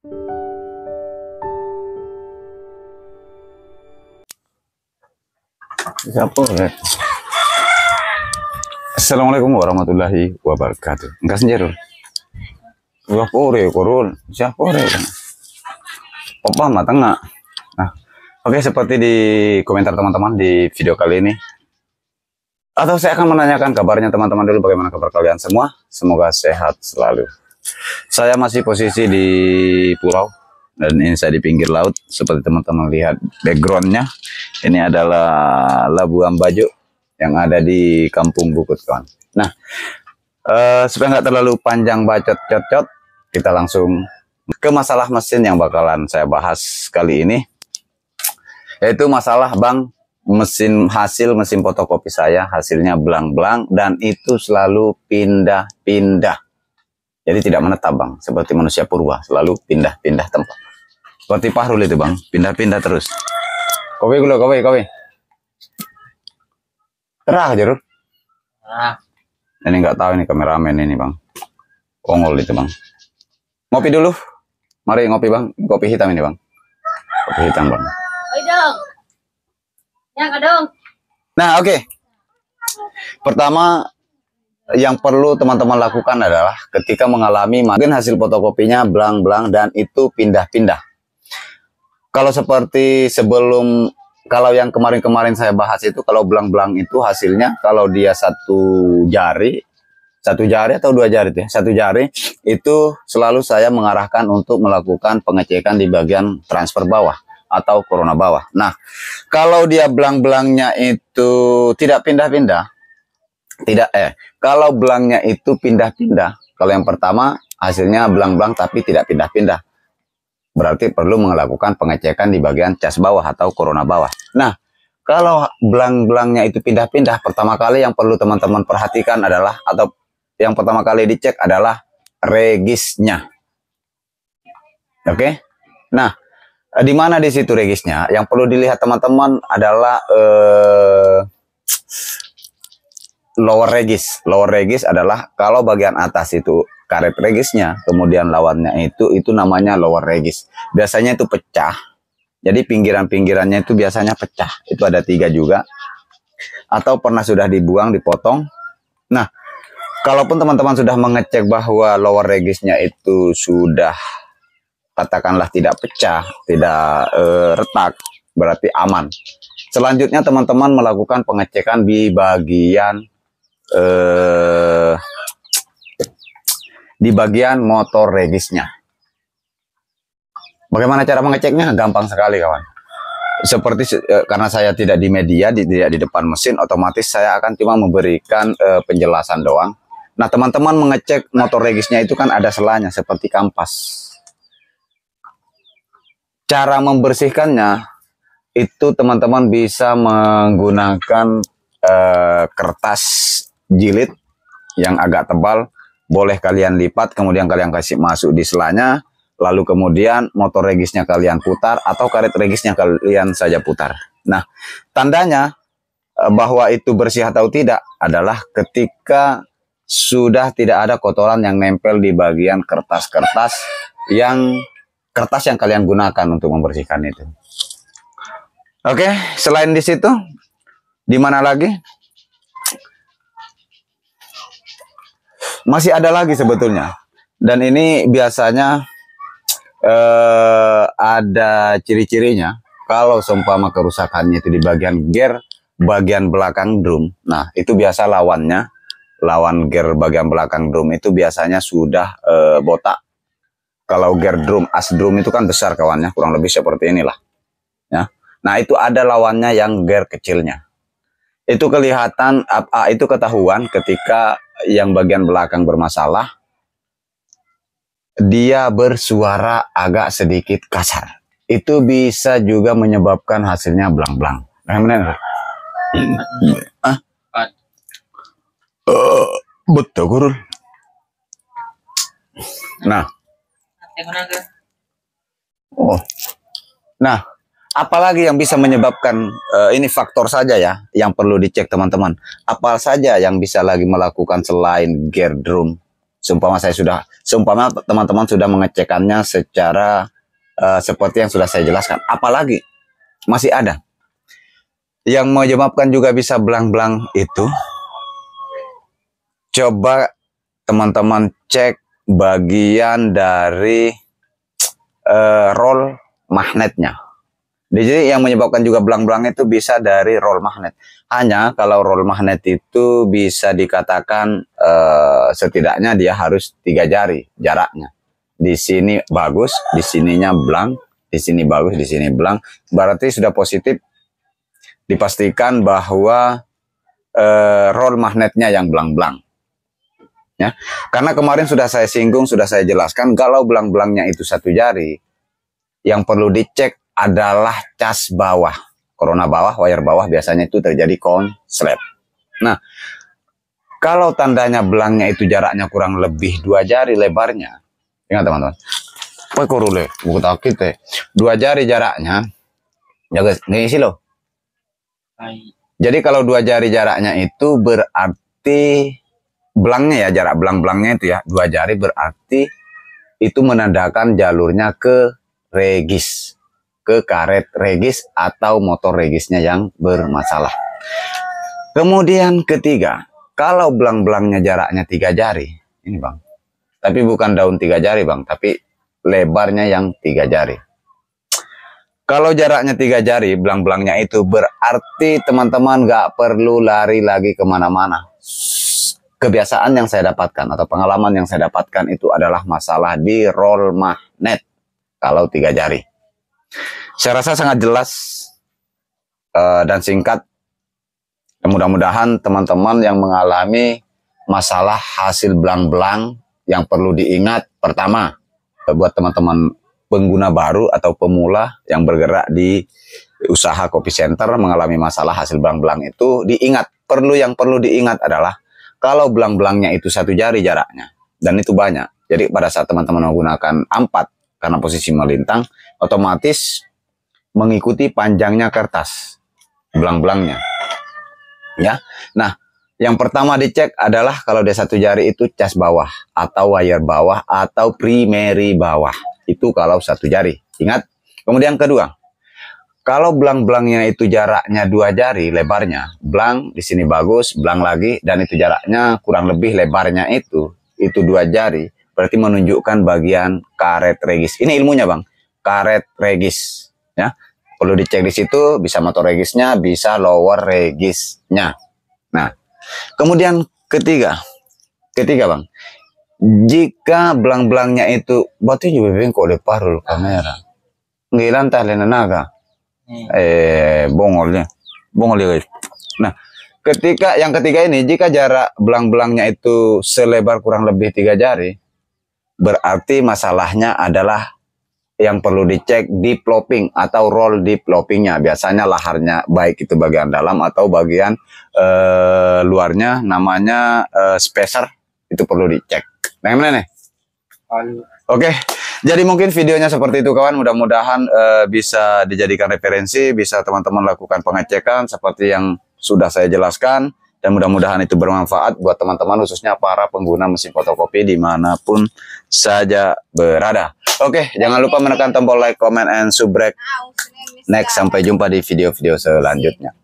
Siapa ya? Assalamualaikum warahmatullahi wabarakatuh. Enggak senjata. Wah pore korun. Siapa pore? Opa matang nggak? Nah, oke, seperti di komentar teman-teman di video kali ini. Atau saya akan menanyakan kabarnya teman-teman dulu, bagaimana kabar kalian semua? Semoga sehat selalu. Saya masih posisi di pulau dan ini saya di pinggir laut. Seperti teman-teman lihat backgroundnya, ini adalah Labuan Bajo yang ada di Kampung Bukut, kawan. Nah, supaya nggak terlalu panjang bacot-cot, kita langsung ke masalah mesin yang bakalan saya bahas kali ini, yaitu masalah bang, hasil mesin fotokopi saya hasilnya belang-belang dan itu selalu pindah-pindah. Jadi tidak menetap bang, seperti manusia purba, selalu pindah-pindah tempat. Seperti Pahrul itu bang, pindah-pindah terus. Kowe gula, kowe. Terah aja, Rul. Ini nggak tahu ini kameramen ini bang. Ongol itu bang. Ngopi dulu. Mari ngopi bang. Kopi hitam ini bang. Kopi hitam bang. Oi dong. Ya dong. Nah oke. Pertama yang perlu teman-teman lakukan adalah ketika mengalami mungkin hasil fotokopinya belang-belang dan itu pindah-pindah. Kalau seperti sebelum, kalau yang kemarin-kemarin saya bahas itu, kalau belang-belang itu hasilnya kalau dia satu jari atau dua jari ya, satu jari itu selalu saya mengarahkan untuk melakukan pengecekan di bagian transfer bawah atau corona bawah. Nah, kalau dia belang-belangnya itu tidak pindah-pindah, kalau belangnya itu pindah-pindah, kalau yang pertama hasilnya belang-belang tapi tidak pindah-pindah, berarti perlu melakukan pengecekan di bagian cas bawah atau corona bawah. Nah, kalau belang-belangnya itu pindah-pindah, pertama kali yang perlu teman-teman perhatikan adalah, atau yang pertama kali dicek adalah regisnya. Oke? Nah, di mana di situ regisnya? Yang perlu dilihat teman-teman adalah lower regis. Lower regis adalah kalau bagian atas itu karet regisnya, kemudian lawannya itu namanya lower regis. Biasanya itu pecah. Jadi pinggiran-pinggirannya itu biasanya pecah. Itu ada 3 juga. Atau pernah sudah dibuang, dipotong. Nah, kalaupun teman-teman sudah mengecek bahwa lower regisnya itu sudah katakanlah tidak pecah, tidak retak, berarti aman. Selanjutnya teman-teman melakukan pengecekan di bagian motor regisnya. Bagaimana cara mengeceknya? Gampang sekali kawan. Seperti karena saya tidak di media, tidak di depan mesin, otomatis saya akan cuma memberikan penjelasan doang. Nah teman-teman mengecek motor regisnya itu kan ada selanya seperti kampas. Cara membersihkannya itu teman-teman bisa menggunakan kertas jilid yang agak tebal. Boleh kalian lipat, kemudian kalian kasih masuk di selanya, lalu kemudian motor regisnya kalian putar atau karet regisnya kalian saja putar. Nah, tandanya bahwa itu bersih atau tidak adalah ketika sudah tidak ada kotoran yang nempel di bagian kertas yang kalian gunakan untuk membersihkan itu. Oke, selain di situ, di mana lagi? Masih ada lagi sebetulnya, dan ini biasanya ada ciri-cirinya. Kalau seumpama kerusakannya itu di bagian gear bagian belakang drum, nah itu biasa lawan gear bagian belakang drum itu biasanya sudah botak. Kalau gear drum, as drum itu kan besar kawannya, kurang lebih seperti inilah ya. Nah itu ada lawannya yang gear kecilnya. Itu kelihatan, itu ketahuan ketika yang bagian belakang bermasalah, dia bersuara agak sedikit kasar. Itu bisa juga menyebabkan hasilnya belang-belang. Betul, Guru. Nah, nah, apalagi yang bisa menyebabkan ini faktor saja ya yang perlu dicek teman-teman. Apa saja yang bisa lagi melakukan selain gear drum Seumpama teman-teman sudah mengecekannya secara seperti yang sudah saya jelaskan. Apalagi masih ada yang menyebabkan juga bisa belang-belang itu. Coba teman-teman cek bagian dari roll magnetnya. Jadi yang menyebabkan juga belang-belang itu bisa dari roll magnet. Hanya kalau roll magnet itu bisa dikatakan setidaknya dia harus 3 jari jaraknya. Di sini bagus, di sininya belang, di sini bagus, di sini belang. Berarti sudah positif dipastikan bahwa roll magnetnya yang belang-belang. Ya, karena kemarin sudah saya singgung, sudah saya jelaskan kalau belang-belangnya itu 1 jari, yang perlu dicek adalah cas bawah, corona bawah, wire bawah, biasanya itu terjadi konslet. Nah, kalau tandanya belangnya itu jaraknya kurang lebih 2 jari lebarnya, ingat teman-teman, apa korule, buku takut 2 jari jaraknya, jaga ngisi loh. Jadi kalau 2 jari jaraknya itu berarti belangnya ya, jarak belang-belangnya itu ya 2 jari, berarti itu menandakan jalurnya ke regis, ke karet regis atau motor regisnya yang bermasalah. Kemudian ketiga, kalau belang-belangnya jaraknya 3 jari, ini bang, tapi bukan daun 3 jari bang, tapi lebarnya yang 3 jari. Kalau jaraknya 3 jari, belang-belangnya itu berarti teman-teman gak perlu lari lagi kemana-mana. Kebiasaan yang saya dapatkan atau pengalaman yang saya dapatkan itu adalah masalah di roll magnet kalau 3 jari. Saya rasa sangat jelas dan singkat. Mudah-mudahan teman-teman yang mengalami masalah hasil belang-belang yang perlu diingat, pertama, buat teman-teman pengguna baru atau pemula yang bergerak di usaha kopi center mengalami masalah hasil belang-belang itu, diingat, yang perlu diingat adalah kalau belang-belangnya itu 1 jari jaraknya, dan itu banyak. Jadi pada saat teman-teman menggunakan ampat karena posisi melintang, otomatis mengikuti panjangnya kertas belang-belangnya. Ya, nah yang pertama dicek adalah kalau dia 1 jari itu cas bawah atau wire bawah atau primary bawah, itu kalau 1 jari. Ingat. Kemudian kedua, kalau belang-belangnya itu jaraknya 2 jari lebarnya, belang di sini bagus, belang lagi, dan itu jaraknya kurang lebih lebarnya itu 2 jari, berarti menunjukkan bagian karet regis. Ini ilmunya bang, karet regis. Ya, perlu dicek di situ, bisa motor regisnya, bisa lower regisnya. Nah, kemudian ketiga bang, jika belang-belangnya itu batu juga kok deparul kamera, ngilan talen naga, bongolnya guys. Nah, yang ketiga ini, jika jarak belang-belangnya itu selebar kurang lebih 3 jari, berarti masalahnya adalah yang perlu dicek deep lopping atau roll deep loppingnya. Biasanya laharnya, baik itu bagian dalam atau bagian luarnya, namanya spacer, itu perlu dicek. Nah, mana nih? Oke, jadi mungkin videonya seperti itu kawan. Mudah-mudahan bisa dijadikan referensi, bisa teman-teman lakukan pengecekan seperti yang sudah saya jelaskan. Dan mudah-mudahan itu bermanfaat buat teman-teman, khususnya para pengguna mesin fotokopi dimanapun saja berada. Oke, jangan lupa menekan tombol like, comment, and subscribe. Next, sampai jumpa di video-video selanjutnya.